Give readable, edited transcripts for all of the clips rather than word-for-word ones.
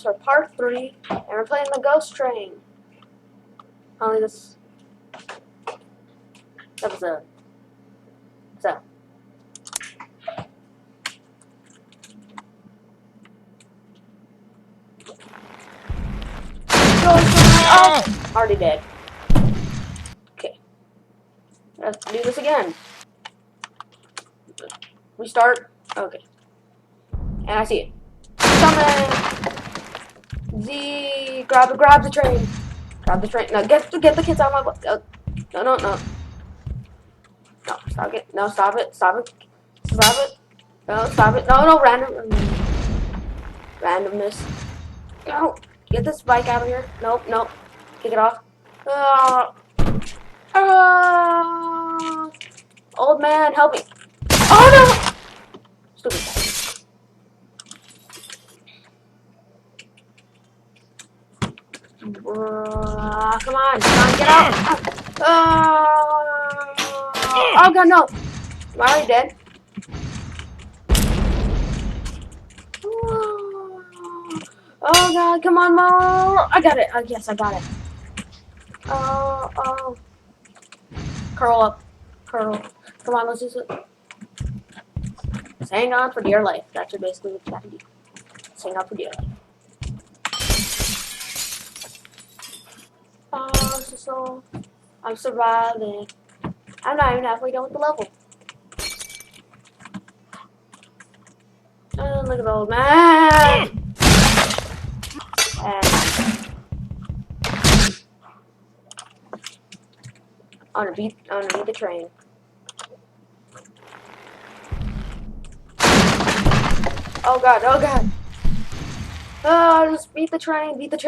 for part 3, and we're playing the Ghost Train. Only this episode. So. Oh, already dead. Okay. Let's do this again. Restart. Okay. And I see it. Coming! Z, grab the train. Grab the train. No, get the kids out of my butt. No. No, stop it. No, stop it. Stop it. Stop it. No, stop it. No, randomness. No, get this bike out of here. Nope. Kick it off. Old man, help me. Oh no! Stupid guy. Come on, get out! Oh god, no! Am I already dead? Oh god, come on, Mo! I got it. Yes, I got it. Oh. Curl up. Curl. Come on, let's just hang on for dear life. That's basically what you have to do. Just hang on for dear life. Oh, so I'm surviving. I'm not even halfway done with the level. Oh, look at the old man. And I'm gonna beat the train. Oh god. Just beat the train. Be the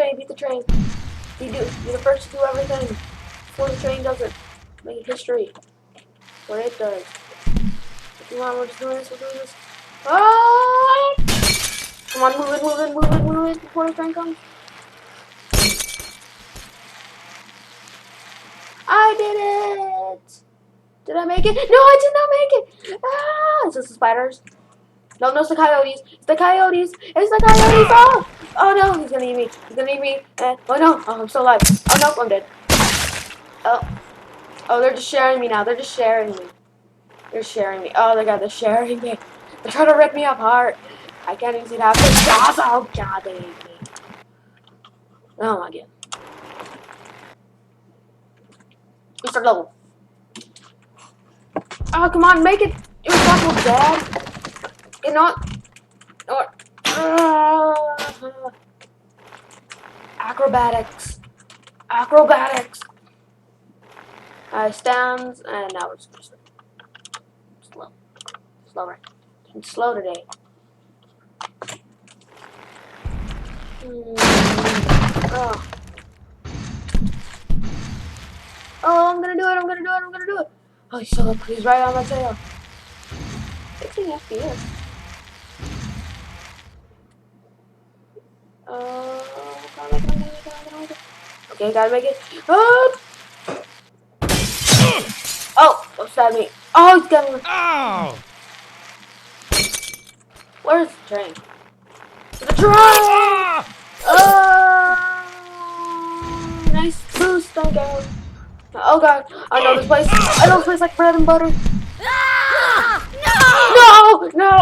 first to do everything before the train does it. Make it history. What it does. Come on, we're just doing this. Oh! Come on, move it before the train comes. I did it! Did I make it? No, I did not make it! Ah! Is this the spiders? No, it's the coyotes. It's the coyotes! Oh no, he's gonna eat me. Oh no, I'm still alive. Oh no, I'm dead. Oh, they're just sharing me now. They're sharing me. Oh my god, they're sharing me. They're trying to rip me apart. I can't even see that. Oh god, they ate me. Oh my god. Restart level. Oh, come on, make it. It was not bad. You know what? Acrobatics. Stands, and now we're just slow, right? I'm slow today. Oh, I'm gonna do it. Oh, he's right on my tail. 16 FPS. Okay, gotta make it. Oh, stabbed me. Oh, he's got me. Oh! Where's the train? The train! Nice boost, thank you. Oh god, I know this place like bread and butter. No!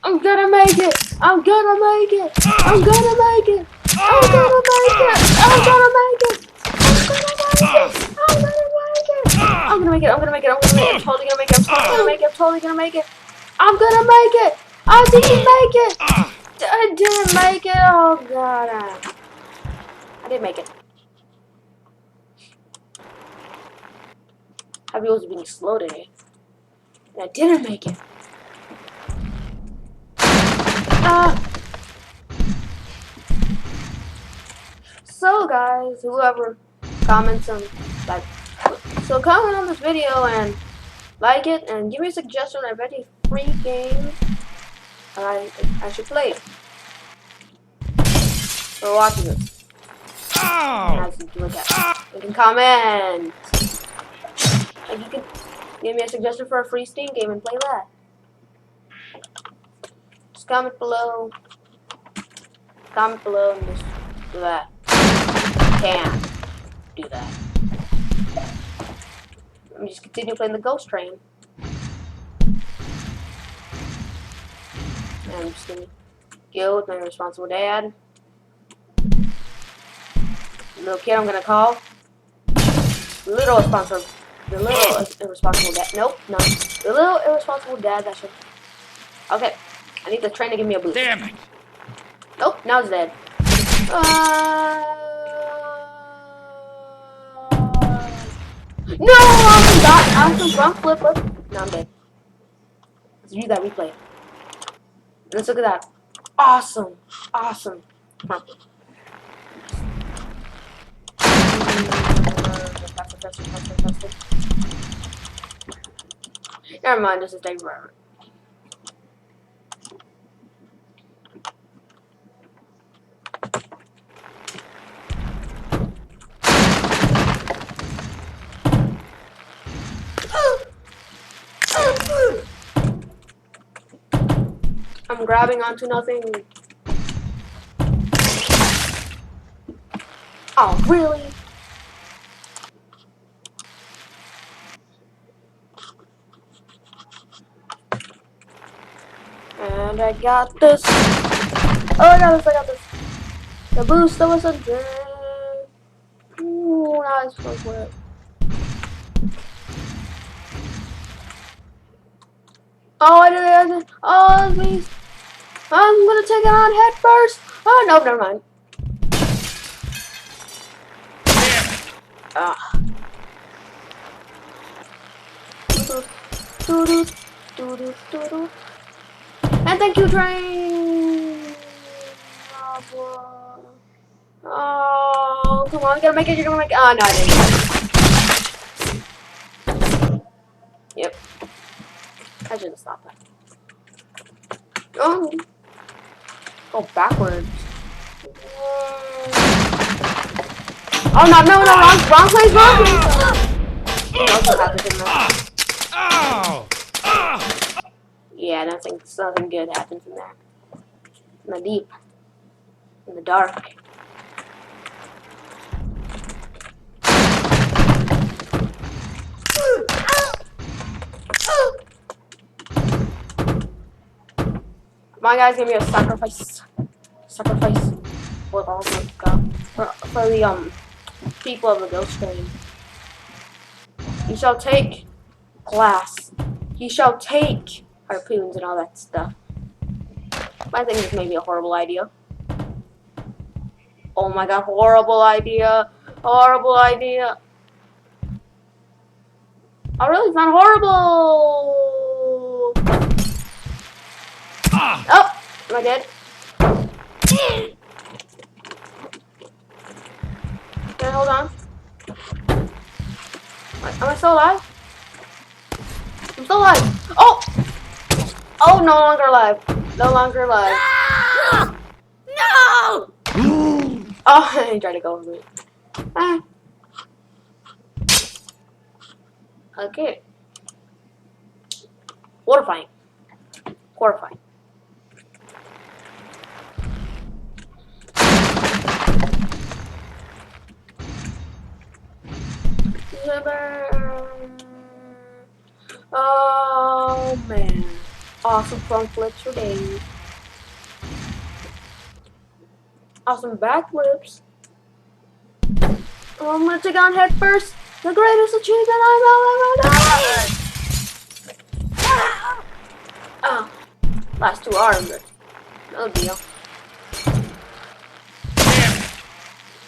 I'm gonna make it! I'm gonna make it! I'm gonna make it! I'm totally gonna make it! I'm gonna make it! I didn't make it! I didn't make it! Oh god. I didn't make it. Happy was being slow today. And I didn't make it. So guys, whoever comments on comment on this video and like it and give me a suggestion of any free game I should play for watching this. As you look at it. You can comment. Like you can give me a suggestion for a free Steam game and play that. Just comment below. comment below and just do that. Can do that. Let me just continue playing the Ghost Train. And I'm just gonna go with my responsible dad. The little kid I'm gonna call. The little irresponsible dad. Nope, no. The little irresponsible dad that should. Okay. I need the train to give me a boost. Damn it! Nope, now it's dead. No! Awesome front flip. Now I'm dead. Let's view that replay. Let's look at that. Awesome. Awesome. Front flip. Faster. Never mind, this is taking forever. I'm grabbing onto nothing. Oh, really? And I got this. Oh, I got this. The boost that was a drag. Ooh, nice front flip. Oh, I did it. Oh, please. I'm gonna take it on head first. Oh, no, never mind. Ah. And thank you, train. Oh, come on, you're gonna make it. Oh, no, I didn't. Yep. I should have stopped that. Oh. Go backwards. Oh, no, wrong place. Yeah, nothing good happens in there. In the deep. In the dark. Come on, guys, give me a sacrifice. Sacrifice for all the for the people of the Ghost Train. He shall take glass. He shall take harpoons and all that stuff. I think this may be a horrible idea. Oh my god, horrible idea. Horrible idea. Oh, really? It's not horrible. Oh, am I dead? Okay, hold on. Am I still alive? I'm still alive. Oh! Oh, no longer alive. No longer alive. No! Oh, he tried to go over me. Ah. Okay. Horrifying. Horrifying. Oh man. Awesome front flips for days. Awesome backflips. Oh, I'm gonna take on head first. The greatest achievement I've ever done. Oh, last two arms. No deal.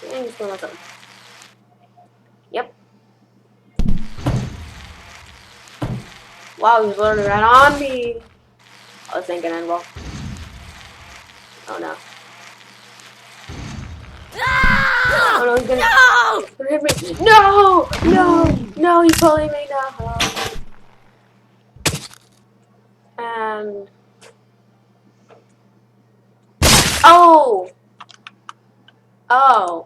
And he's going with them. Yep. Wow, he's literally right on me. I was thinking Envil. Oh no. Oh no, he's gonna hit me. No, he's pulling me now. And oh. So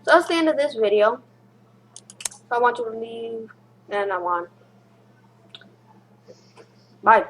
that's the end of this video. So I want you to leave, and I want. Bye.